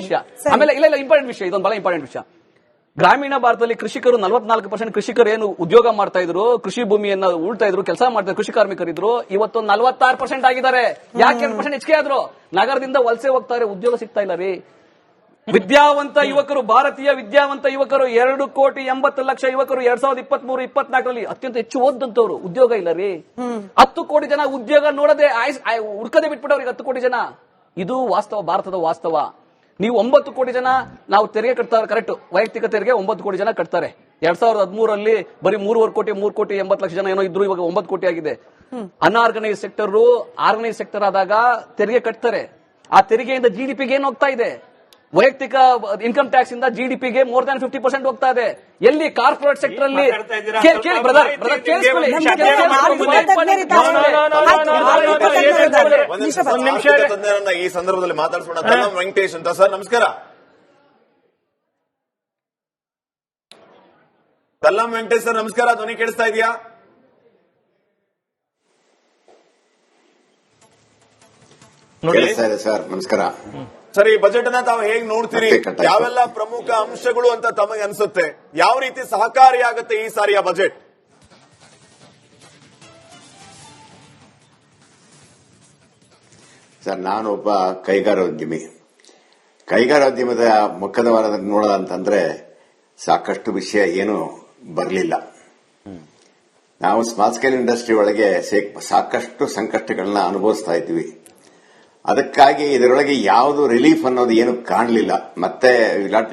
ವಿಷಯ. ಆಮೇಲೆ ಇಲ್ಲ ಇಂಪಾರ್ಟೆಂಟ್ ವಿಷಯ, ಇದೊಂದು ಬಹಳ ಇಂಪಾರ್ಟೆಂಟ್ ವಿಷಯ. ಗ್ರಾಮೀಣ ಭಾರತದಲ್ಲಿ ಕೃಷಿಕರು 44% ಕೃಷಿಕರು ಏನು ಉದ್ಯೋಗ ಮಾಡ್ತಾ ಇದ್ರು, ಕೃಷಿ ಭೂಮಿಯನ್ನ ಉಳ್ತಾ ಇದ್ರು, ಕೆಲಸ ಮಾಡ್ತಾ ಇದ್ರು, ಕೃಷಿ ಕಾರ್ಮಿಕರಿದ್ರು, ಇವತ್ತು 46% ಆಗಿದ್ದಾರೆ. ಯಾಕೆ 2% ಹೆಚ್ಚಿಗೆ ಆದ್ರು? ನಗರದಿಂದ ವಲಸೆ ಹೋಗ್ತಾರೆ, ಉದ್ಯೋಗ ಸಿಗ್ತಾ ಇಲ್ಲ ರೀ. ವಿದ್ಯಾವಂತ ಯುವಕರು, ಭಾರತೀಯ ವಿದ್ಯಾವಂತ ಯುವಕರು 2,80,00,000 ಯುವಕರು 2023-24ರಲ್ಲಿ ಅತ್ಯಂತ ಹೆಚ್ಚು ಓದಂತವ್ರು, ಉದ್ಯೋಗ ಇಲ್ಲ ರೀ. 10 ಕೋಟಿ ಜನ ಉದ್ಯೋಗ ನೋಡದೆ ಹುಡ್ಕದೆ ಬಿಟ್ಬಿಟ್ಟವ್ರಿಗೆ 10 ಕೋಟಿ ಜನ. ಇದು ವಾಸ್ತವ, ಭಾರತದ ವಾಸ್ತವ. ನೀವು 9 ಕೋಟಿ ಜನ ನಾವು ತೆರಿಗೆ ಕಟ್ತಾರೆ, ಕರೆಕ್ಟ್, ವೈಯಕ್ತಿಕ ತೆರಿಗೆ 9 ಕೋಟಿ ಜನ ಕಟ್ತಾರೆ. 2013ರಲ್ಲಿ ಬರೀ 3,80,00,000 ಜನ ಏನೋ ಇದ್ರು, ಇವಾಗ 9 ಕೋಟಿ ಆಗಿದೆ. ಅನ್ಆರ್ಗನೈಸ್ ಸೆಕ್ಟರ್ ಆರ್ಗನೈಸ್ ಸೆಕ್ಟರ್ ಆದಾಗ ತೆರಿಗೆ ಕಟ್ತಾರೆ. ಆ ತೆರಿಗೆಯಿಂದ ಜಿಡಿಪಿಗೆ ಏನ್ ಹೋಗ್ತಾ ಇದೆ? ವೈಯಕ್ತಿಕ ಇನ್ಕಮ್ ಟ್ಯಾಕ್ಸ್ ಇಂದ ಜಿಡಿಪಿಗೆ ಮೋರ್ ದನ್ 50% ಹೋಗ್ತಾ ಇದೆ. ಎಲ್ಲಿ? ಕಾರ್ಪೊರೇಟ್ ಸೆಕ್ಟರ್ ಅಲ್ಲಿ. ಈ ಸಂದರ್ಭದಲ್ಲಿ ಮಾತಾಡಿಸೋಣ. ತಲ್ಲಂ ವೆಂಕಟೇಶ್ ಅಂತ ಸರ್, ನಮಸ್ಕಾರ. ತಲ್ಲಂ ವೆಂಕಟೇಶ್ ಸರ್ ನಮಸ್ಕಾರ, ಧ್ವನಿ ಕೇಳಿಸ್ತಾ ಇದೆಯಾ? ಸರ್ ನಮಸ್ಕಾರ ಸರ್. ಈ ಬಜೆಟ್ ಅನ್ನ ತಾವು ಹೇಗೆ ನೋಡ್ತೀರಿ? ಯಾವೆಲ್ಲ ಪ್ರಮುಖ ಅಂಶಗಳು ಅಂತ ತಮಗೆ ಅನ್ಸುತ್ತೆ? ಯಾವ ರೀತಿ ಸಹಕಾರಿಯಾಗುತ್ತೆ ಈ ಸಾರಿಯ ಬಜೆಟ್? ಸರ್, ನಾನೊಬ್ಬ ಕೈಗಾರೋದ್ಯಮಿ. ಕೈಗಾರೋದ್ಯಮದ ಮುಖದ ನೋಡೋದಂತಂದ್ರೆ ಸಾಕಷ್ಟು ವಿಷಯ ಏನು ಬರಲಿಲ್ಲ. ನಾವು ಸ್ಮಾಲ್ ಸ್ಕೇಲ್ ಇಂಡಸ್ಟ್ರಿ ಒಳಗೆ ಸಾಕಷ್ಟು ಸಂಕಷ್ಟಗಳನ್ನ ಅನುಭವಿಸ್ತಾ ಇದ್ವಿ. ಅದಕ್ಕಾಗಿ ಇದರೊಳಗೆ ಯಾವುದು ರಿಲೀಫ್ ಅನ್ನೋದು ಏನು ಕಾಣಲಿಲ್ಲ. ಮತ್ತೆ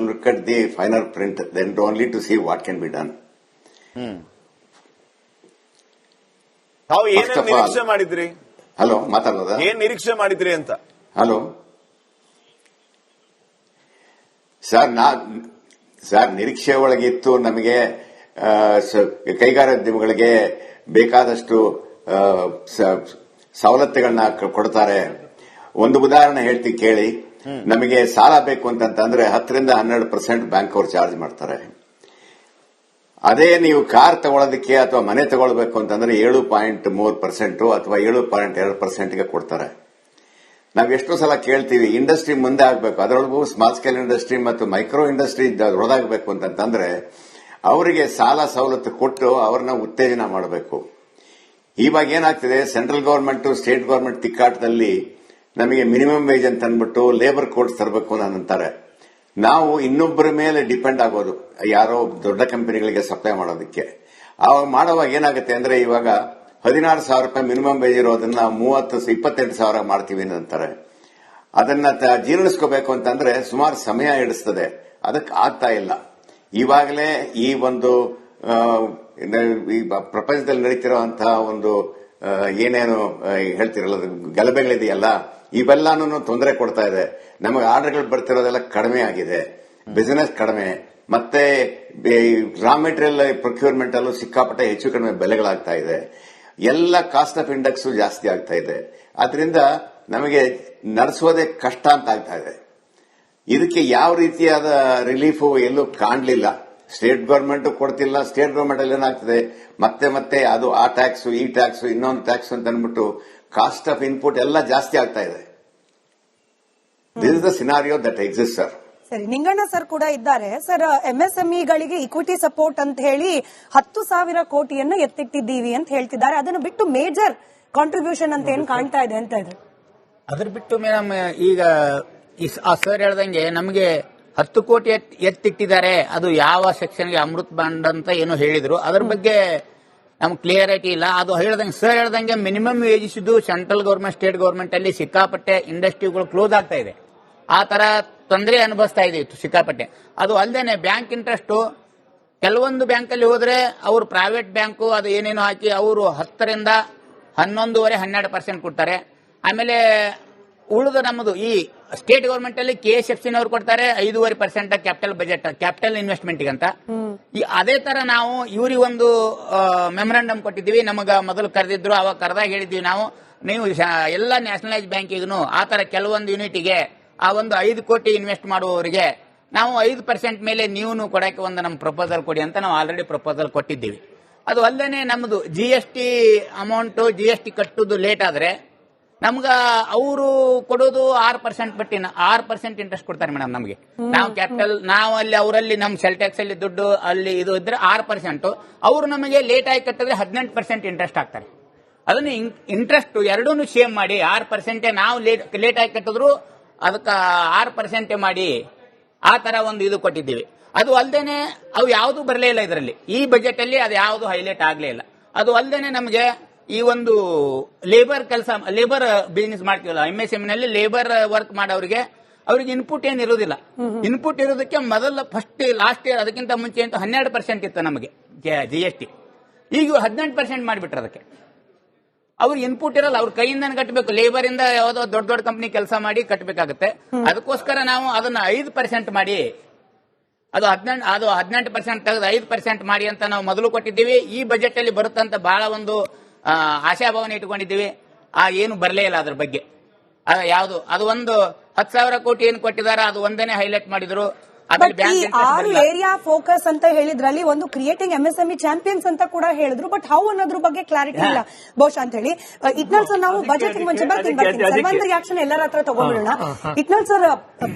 look at the final print, then only to see what can be done. ತಾವು ಏನೇನು ನಿರೀಕ್ಷೆ ಮಾಡಿದ್ರಿ? ಹಲೋ, ಮಾತಾಡೋದಾ? ಏನ್ ನಿರೀಕ್ಷೆ ಮಾಡಿದ್ರಿ ಅಂತ? ಹಲೋ ಸರ್, ನಿರೀಕ್ಷೆ ಒಳಗಿತ್ತು ನಮಗೆ ಕೈಗಾರಿಕೋದ್ಯಮಿಗಳಿಗೆ ಬೇಕಾದಷ್ಟು ಸವಲತ್ತುಗಳನ್ನ ಕೊಡ್ತಾರೆ. ಒಂದು ಉದಾಹರಣೆ ಹೇಳ್ತೀನಿ ಕೇಳಿ. ನಮಗೆ ಸಾಲ ಬೇಕು ಅಂತಂದ್ರೆ 10-12% ಬ್ಯಾಂಕ್ ಅವರು ಚಾರ್ಜ್ ಮಾಡ್ತಾರೆ. ಅದೇ ನೀವು ಕಾರ್ ತಗೊಳ್ಳೋದಕ್ಕೆ ಅಥವಾ ಮನೆ ತಗೊಳ್ಬೇಕು ಅಂತಂದ್ರೆ 7.3% ಅಥವಾ 7.2% ಕೊಡ್ತಾರೆ. ನಾವು ಎಷ್ಟೋ ಸಲ ಕೇಳ್ತೀವಿ ಇಂಡಸ್ಟ್ರಿ ಮುಂದೆ ಆಗಬೇಕು, ಅದರೊಳಗೂ ಸ್ಮಾಲ್ ಸ್ಕೇಲ್ ಇಂಡಸ್ಟ್ರಿ ಮತ್ತು ಮೈಕ್ರೋ ಇಂಡಸ್ಟ್ರಿ ದೊಡ್ಡದಾಗಬೇಕು ಅಂತಂದ್ರೆ ಅವರಿಗೆ ಸಾಲ ಸವಲತ್ತು ಕೊಟ್ಟು ಅವ್ರನ್ನ ಉತ್ತೇಜನ ಮಾಡಬೇಕು. ಇವಾಗ ಏನಾಗ್ತಿದೆ, ಸೆಂಟ್ರಲ್ ಗವರ್ಮೆಂಟ್ ಸ್ಟೇಟ್ ಗವರ್ಮೆಂಟ್ ತಿಕ್ಕಾಟದಲ್ಲಿ ನಮಗೆ ಮಿನಿಮಮ್ ವೇಜ್ ಅಂತ ಅಂದ್ಬಿಟ್ಟು ಲೇಬರ್ ಕೋಡ್ಸ್ ತರಬೇಕು ಅಂತಾರೆ. ನಾವು ಇನ್ನೊಬ್ಬರ ಮೇಲೆ ಡಿಪೆಂಡ್ ಆಗೋದು, ಯಾರೋ ದೊಡ್ಡ ಕಂಪನಿಗಳಿಗೆ ಸಪ್ಲೈ ಮಾಡೋದಕ್ಕೆ. ಅವಾಗ ಮಾಡುವಾಗ ಏನಾಗುತ್ತೆ ಅಂದ್ರೆ ಇವಾಗ 16,000 ರೂಪಾಯಿ ಮಿನಿಮಮ್ ವೇಜ್ ಇರೋದನ್ನ 28,000 ಮಾಡ್ತೀವಿ ಅಂತಾರೆ. ಅದನ್ನ ಜೀರ್ಣಿಸ್ಕೋಬೇಕು ಅಂತಂದ್ರೆ ಸುಮಾರು ಸಮಯ ಹಿಡಿಸ್ತದೆ. ಅದಕ್ಕೆ ಆಗ್ತಾ ಇಲ್ಲ. ಇವಾಗಲೇ ಈ ಒಂದು ಪ್ರಪಂಚದಲ್ಲಿ ನಡೀತಿರುವಂತಹ ಒಂದು ಏನೇನು ಹೇಳ್ತಿರಲ್ಲ ಗಲಭೆಗಳಿದೆಯಲ್ಲ, ಇವೆಲ್ಲಾನು ತೊಂದರೆ ಕೊಡ್ತಾ ಇದೆ. ನಮಗೆ ಆರ್ಡರ್ಗಳು ಬರ್ತಿರೋದೆಲ್ಲ ಕಡಿಮೆ ಆಗಿದೆ, ಬಿಸಿನೆಸ್ ಕಡಿಮೆ, ಮತ್ತೆ ರಾ ಮೆಟೀರಿಯಲ್ ಪ್ರೊಕ್ಯೂರ್ಮೆಂಟ್ ಅಲ್ಲೂ ಸಿಕ್ಕಾಪಟ್ಟೆ ಹೆಚ್ಚು ಕಡಿಮೆ ಬೆಲೆಗಳಾಗ್ತಾ ಇದೆ. ಎಲ್ಲ ಕಾಸ್ಟ್ ಆಫ್ ಇಂಡೆಕ್ಸ್ ಜಾಸ್ತಿ ಆಗ್ತಾ ಇದೆ. ಅದರಿಂದ ನಮಗೆ ನಡೆಸೋದೇ ಕಷ್ಟ ಅಂತ ಆಗ್ತಾ ಇದೆ. ಇದಕ್ಕೆ ಯಾವ ರೀತಿಯಾದ ರಿಲೀಫು ಎಲ್ಲೂ ಕಾಣಲಿಲ್ಲ. ಸ್ಟೇಟ್ ಗವರ್ಮೆಂಟ್ ಕೊಡ್ತಿಲ್ಲ. ಸ್ಟೇಟ್ ಗವರ್ಮೆಂಟ್ ಅಲ್ಲಿ ಏನಾಗ್ತದೆ, ಮತ್ತೆ ಅದು ಆ ಟ್ಯಾಕ್ಸ್ ಈ ಟ್ಯಾಕ್ಸ್ ಇನ್ನೊಂದು ಟ್ಯಾಕ್ಸ್ ಅಂತ ಅಂದ್ಬಿಟ್ಟು ಕಾಸ್ಟ್ ಆಫ್ ಇನ್ಪುಟ್ ಎಲ್ಲ ಜಾಸ್ತಿ ಆಗ್ತಾ ಇದೆ. This is the scenario that exist sir. ಸರಿ, ನಿಂಗಣ್ಣ ಸರ್ ಕೂಡ ಇದ್ದಾರೆ. ಸರ್, ಎಂಎಸ್ಎಂಇಗಳಿಗೆ ಇಕ್ವಿಟಿ ಸಪೋರ್ಟ್ ಅಂತ ಹೇಳಿ 10,000 ಕೋಟಿಯನ್ನು ಎತ್ತಿಟ್ಟಿದ್ದೀವಿ ಅಂತ ಹೇಳ್ತಿದ್ದಾರೆ. ಅದನ್ನು ಬಿಟ್ಟು ಮೇಜರ್ ಕಾಂಟ್ರಿಬ್ಯೂಷನ್ ಅಂತ ಏನ್ ಕಾಣ್ತಾ ಇದೆ ಅಂತ ಇದೆ. ಅದ್ರ ಬಿಟ್ಟು ಮೇಡಮ್, ಈಗ ಆ ಸರ್ ಹೇಳ್ದಂಗೆ ನಮಗೆ 10 ಕೋಟಿ ಎತ್ತಿಟ್ಟಿದ್ದಾರೆ. ಅದು ಯಾವ ಸೆಕ್ಷನ್ಗೆ ಅಮೃತ್ ಬಾಂಡ್ ಅಂತ ಏನೋ ಹೇಳಿದ್ರು. ಅದ್ರ ಬಗ್ಗೆ ನಮ್ಗೆ ಕ್ಲಿಯರಿಟಿ ಇಲ್ಲ. ಅದು ಹೇಳ್ದಂಗೆ ಸರ್ ಹೇಳ್ದಂಗೆ minimum wages central government state government ಅಲ್ಲಿ ಸಿಕ್ಕಾಪಟ್ಟೆ ಇಂಡಸ್ಟ್ರಿಗಳು ಕ್ಲೋಸ್ ಆಗ್ತಾ ಇದೆ. ಆ ತರ ತೊಂದರೆ ಅನುಭವಿಸ್ತಾ ಇದೆ ಸಿಕ್ಕಾಪಟ್ಟೆ. ಅದು ಅಲ್ಲದೆ ಬ್ಯಾಂಕ್ ಇಂಟ್ರೆಸ್ಟ್ ಕೆಲವೊಂದು ಬ್ಯಾಂಕ್ ಅಲ್ಲಿ ಹೋದ್ರೆ ಅವರು ಪ್ರೈವೇಟ್ ಬ್ಯಾಂಕು ಅದು ಏನೇನೋ ಹಾಕಿ ಅವರು 10ರಿಂದ 11.5-12% ಕೊಡ್ತಾರೆ. ಆಮೇಲೆ ಉಳಿದು ನಮ್ಮದು ಈ ಸ್ಟೇಟ್ ಗವರ್ಮೆಂಟ್ ಅಲ್ಲಿ KSFC-ನವರು ಕೊಡ್ತಾರೆ 5.5% ಕ್ಯಾಪಿಟಲ್ ಬಜೆಟ್ ಕ್ಯಾಪಿಟಲ್ ಇನ್ವೆಸ್ಟ್ಮೆಂಟ್ ಅಂತ. ಅದೇ ತರ ನಾವು ಇವ್ರಿಗೆ ಒಂದು ಮೆಮೊರಾಂಡಮ್ ಕೊಟ್ಟಿದ್ದೀವಿ. ನಮಗ ಮೊದಲು ಕರೆದಿದ್ರು, ಅವಾಗ ಕರೆದಾಗ ಹೇಳಿದ್ವಿ ನಾವು, ನೀವು ಎಲ್ಲ ನ್ಯಾಷನಲೈಸ್ ಬ್ಯಾಂಕಿಗೂ ಆ ತರ ಕೆಲವೊಂದು ಯೂನಿಟಿಗೆ ಆ ಒಂದು 5 ಕೋಟಿ ಇನ್ವೆಸ್ಟ್ ಮಾಡುವವರಿಗೆ ನಾವು 5% ಮೇಲೆ ನೀವು ಕೊಡಕ್ಕೆ ಒಂದು ನಮ್ಮ ಪ್ರಪೋಸಲ್ ಕೊಡಿ ಅಂತ ನಾವು ಆಲ್ರೆಡಿ ಪ್ರಪೋಸಲ್ ಕೊಟ್ಟಿದ್ದೀವಿ. ಅದು ಅಲ್ಲದೆ ನಮ್ಮದು GST ಅಮೌಂಟ್ GST ಕಟ್ಟುದು ಲೇಟ್ ಆದ್ರೆ ನಮ್ಗ ಅವರು ಕೊಡೋದು 6% ಬಡ್ಡಿ 6% ಇಂಟ್ರೆಸ್ಟ್ ಕೊಡ್ತಾರೆ ಮೇಡಮ್ ನಮಗೆ. ನಾವು ಕ್ಯಾಪಿಟಲ್ ನಾವು ಅಲ್ಲಿ ಅವರಲ್ಲಿ ನಮ್ಮ ಸೆಲ್ ಟ್ಯಾಕ್ಸ್ ಅಲ್ಲಿ ದುಡ್ಡು ಅಲ್ಲಿ ಇದು ಇದ್ರೆ 6%, ಅವರು ನಮಗೆ ಲೇಟ್ ಆಗಿ ಕಟ್ಟಿದ್ರೆ 18% ಇಂಟ್ರೆಸ್ಟ್ ಹಾಕ್ತಾರೆ. ಅದನ್ನ ಇಂಟ್ರೆಸ್ಟ್ ಎರಡೂ ಸೇಮ್ ಮಾಡಿ 6% ನಾವು ಲೇಟ್ ಆಗಿ ಕಟ್ಟಿದ್ರು ಅದಕ್ಕೆ 6% ಮಾಡಿ ಆ ತರ ಒಂದು ಇದು ಕೊಟ್ಟಿದ್ದೀವಿ. ಅದು ಅಲ್ಲದೇನೆ ಅವು ಯಾವುದು ಬರಲೇ ಇಲ್ಲ ಇದರಲ್ಲಿ, ಈ ಬಜೆಟ್ ಅಲ್ಲಿ ಅದು ಯಾವುದು ಹೈಲೈಟ್ ಆಗ್ಲೇ ಇಲ್ಲ. ಅದು ಅಲ್ಲದೇನೆ ನಮಗೆ ಈ ಒಂದು ಲೇಬರ್ ಬಿಸಿನೆಸ್ ಮಾಡ್ತೀವಲ್ಲ MSME ನಲ್ಲಿ ಲೇಬರ್ ವರ್ಕ್ ಮಾಡೋರಿಗೆ ಅವ್ರಿಗೆ ಇನ್ಪುಟ್ ಏನು ಇರೋದಿಲ್ಲ. ಇನ್ಪುಟ್ ಇರೋದಕ್ಕೆ ಮೊದಲ ಲಾಸ್ಟ್ ಇಯರ್ ಅದಕ್ಕಿಂತ ಮುಂಚೆ ಅಂತ 12% ಇತ್ತು ನಮಗೆ GST. ಈಗ 18% ಮಾಡಿಬಿಟ್ರೆ ಅದಕ್ಕೆ ಅವ್ರಿಗೆ ಇನ್ಪುಟ್ ಇರಲ್ಲ, ಅವ್ರ ಕೈಯಿಂದನೇ ಕಟ್ಟಬೇಕು. ಲೇಬರ್ ಇಂದ ಯಾವುದೋ ದೊಡ್ಡ ದೊಡ್ಡ ಕಂಪನಿ ಕೆಲಸ ಮಾಡಿ ಕಟ್ಟಬೇಕಾಗುತ್ತೆ. ಅದಕ್ಕೋಸ್ಕರ ನಾವು ಅದನ್ನ 5% ಮಾಡಿ ಅದು 18% ತೆಗೆದು 5% ಮಾಡಿ ಅಂತ ನಾವು ಮೊದಲು ಕೊಟ್ಟಿದ್ದೀವಿ. ಈ ಬಜೆಟ್ ಅಲ್ಲಿ ಬರುತ್ತಂತ ಬಹಳ ಒಂದು ಆಶಾಭಾವನೆ ಇಟ್ಕೊಂಡಿದ್ದೀವಿ. ಏನು ಬರಲೇ ಇಲ್ಲ ಅದ್ರ ಬಗ್ಗೆ. ಯಾವುದು ಅದು ಒಂದು 10,000 ಕೋಟಿ ಏನು ಕೊಟ್ಟಿದ್ದಾರೆ ಅದು ಒಂದನೇ ಹೈಲೈಟ್ ಮಾಡಿದ್ರು. ಬಟ್ ಈ 6 ಏರಿಯಾ ಫೋಕಸ್ ಅಂತ ಹೇಳಿದ್ರಲ್ಲಿ ಒಂದು ಕ್ರಿಯೇಟಿಂಗ್ MSME ಚಾಂಪಿಯನ್ಸ್ ಅಂತ ಕೂಡ ಹೇಳಿದ್ರು. ಬಟ್ ಹೌ ಅನ್ನೋದ್ರ ಬಗ್ಗೆ ಕ್ಲಾರಿಟಿ ಇಲ್ಲ ಬಹುಶಃ ಅಂತ ಹೇಳಿ. ಇಟ್ನಾಳ್ ಸರ್, ನಾವು ಬಜೆಟ್ ಮುಂಚೆ ಬರ್ತೀನಿ ರಿಯಾಕ್ಷನ್ ಎಲ್ಲರ ಹತ್ರ ತಗೊಂಡ್ಬಿಡೋಣ. ಇಟ್ನಾಳ್ ಸರ್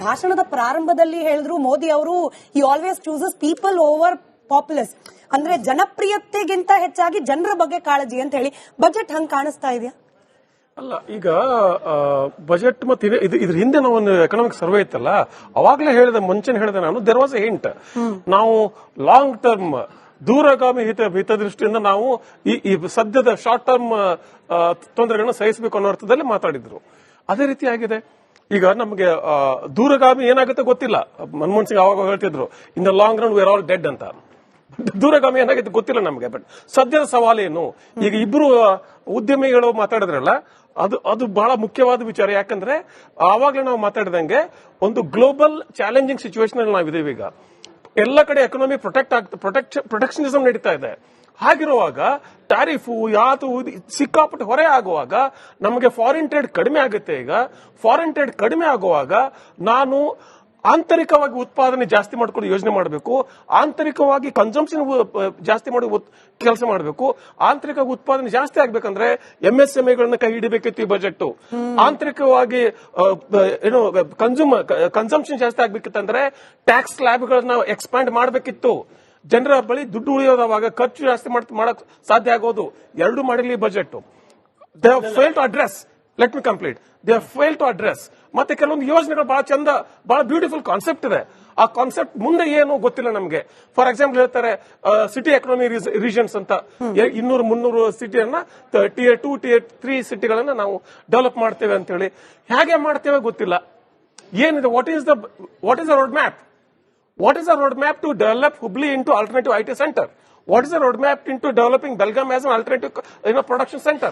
ಭಾಷಣದ ಪ್ರಾರಂಭದಲ್ಲಿ ಹೇಳಿದ್ರು ಮೋದಿ ಅವರು he always chooses people over populous, ಅಂದ್ರೆ ಜನಪ್ರಿಯತೆಗಿಂತ ಹೆಚ್ಚಾಗಿ ಜನರ ಬಗ್ಗೆ ಕಾಳಜಿ ಅಂತ ಹೇಳಿ. ಬಜೆಟ್ ಹಂಗ್ ಕಾಣಿಸ್ತಾ ಇದೆಯಾ? ಅಲ್ಲ, ಈಗ ಬಜೆಟ್ ಮತ್ತೆ ಇದ್ರ ಹಿಂದೆ ನಾವೊಂದು ಎಕನಾಮಿಕ್ ಸರ್ವೆ ಇತ್ತಲ್ಲ, ಅವಾಗಲೇ ಹೇಳಿದೆ, ಮುಂಚೆನೆ ಹೇಳಿದೆ ನಾನು, ದೇರ್ ವಾಸ್ ಎ ಹಿಂಟ್. ನಾವು ಲಾಂಗ್ ಟರ್ಮ್ ದೂರಗಾಮಿ ಹಿತದೃಷ್ಟಿಯಿಂದ ನಾವು ಈ ಸದ್ಯದ ಶಾರ್ಟ್ ಟರ್ಮ್ ತೊಂದರೆಗಳನ್ನ ಸಹಿಸಬೇಕು ಅನ್ನೋ ಅರ್ಥದಲ್ಲಿ ಮಾತಾಡಿದ್ರು. ಅದೇ ರೀತಿ ಆಗಿದೆ. ಈಗ ನಮಗೆ ದೂರಗಾಮಿ ಏನಾಗುತ್ತೆ ಗೊತ್ತಿಲ್ಲ. ಮನಮೋಹನ್ ಸಿಂಗ್ ಅವಾಗ ಹೇಳ್ತಿದ್ರು in the long run we are all dead ಅಂತ. ದೂರಗಾಮಿ ಏನಾಗುತ್ತೆ ಗೊತ್ತಿಲ್ಲ ನಮಗೆ. ಬಟ್ ಸದ್ಯದ ಸವಾಲೇನು, ಈಗ ಇಬ್ರು ಉದ್ಯಮಿಗಳು ಮಾತಾಡಿದ್ರಲ್ಲ, ಅದು ಬಹಳ ಮುಖ್ಯವಾದ ವಿಚಾರ. ಯಾಕಂದ್ರೆ ಆವಾಗಲೇ ನಾವು ಮಾತಾಡಿದಂಗೆ ಒಂದು ಗ್ಲೋಬಲ್ ಚಾಲೆಂಜಿಂಗ್ ಸಿಚುವೇಶನ್ ಅಲ್ಲಿ ನಾವಿದ್ದೀವಿ. ಈಗ ಎಲ್ಲ ಕಡೆ ಎಕನಾಮಿ ಪ್ರೊಟೆಕ್ಷನಿಸಂ ನಡೀತಾ ಇದೆ. ಹಾಗಿರುವಾಗ ಟ್ಯಾರಿಫ್ ಯಾವುದು ಸಿಕ್ಕಾಪಟ್ಟೆ ಹೊರೆ ಆಗುವಾಗ ನಮಗೆ ಫಾರಿನ್ ಟ್ರೇಡ್ ಕಡಿಮೆ ಆಗುತ್ತೆ. ಈಗ ಫಾರಿನ್ ಟ್ರೇಡ್ ಕಡಿಮೆ ಆಗುವಾಗ ನಾನು ಆಂತರಿಕವಾಗಿ ಉತ್ಪಾದನೆ ಜಾಸ್ತಿ ಮಾಡ್ಕೊಂಡು ಯೋಜನೆ ಮಾಡಬೇಕು, ಆಂತರಿಕವಾಗಿ ಕನ್ಸಂಪ್ಷನ್ ಜಾಸ್ತಿ ಮಾಡಿ ಕೆಲಸ ಮಾಡಬೇಕು. ಆಂತರಿಕ ಉತ್ಪಾದನೆ ಜಾಸ್ತಿ ಆಗ್ಬೇಕಂದ್ರೆ MSMEಗಳನ್ನ ಕೈ ಹಿಡಿಬೇಕಿತ್ತು ಈ ಬಜೆಟ್. ಆಂತರಿಕವಾಗಿ ಏನು ಕನ್ಸಂಪ್ಷನ್ ಜಾಸ್ತಿ ಆಗ್ಬೇಕಿತ್ತಂದ್ರೆ ಟ್ಯಾಕ್ಸ್ ಸ್ಲ್ಯಾಬ್ಗಳನ್ನ ಎಕ್ಸ್ಪ್ಯಾಂಡ್ ಮಾಡಬೇಕಿತ್ತು. ಜನರ ಬಳಿ ದುಡ್ಡು ಉಳಿಯೋದವಾಗ ಖರ್ಚು ಜಾಸ್ತಿ ಮಾಡಕ್ ಸಾಧ್ಯ ಆಗೋದು. ಎರಡು ಮಾಡಿರ್ಲಿ budget. They have fail to address. Let me complete. They have fail to address. ಮತ್ತೆ ಕೆಲವೊಂದು ಯೋಜನೆಗಳು ಬಹಳ ಚಂದ, ಬಹಳ ಬ್ಯೂಟಿಫುಲ್ ಕಾನ್ಸೆಪ್ಟ್ ಇದೆ. ಆ ಕಾನ್ಸೆಪ್ಟ್ ಮುಂದೆ ಏನು ಗೊತ್ತಿಲ್ಲ ನಮಗೆ. ಫಾರ್ ಎಕ್ಸಾಂಪಲ್ ಹೇಳ್ತಾರೆ ಸಿಟಿ ಎಕನಾಮಿ ರೀಜನ್ಸ್ ಅಂತ 200-300 ಸಿಟಿಯನ್ನ Tier 2, Tier 3 ಸಿಟಿಗಳನ್ನ ನಾವು ಡೆವಲಪ್ ಮಾಡ್ತೇವೆ ಅಂತ ಹೇಳಿ. ಹೇಗೆ ಮಾಡ್ತೇವೆ ಗೊತ್ತಿಲ್ಲ. ಏನಿದೆ, what is the road map? What is the roadmap to develop Hubli into alternative IT center? What is the roadmap into developing Belgaum as an alternative production center?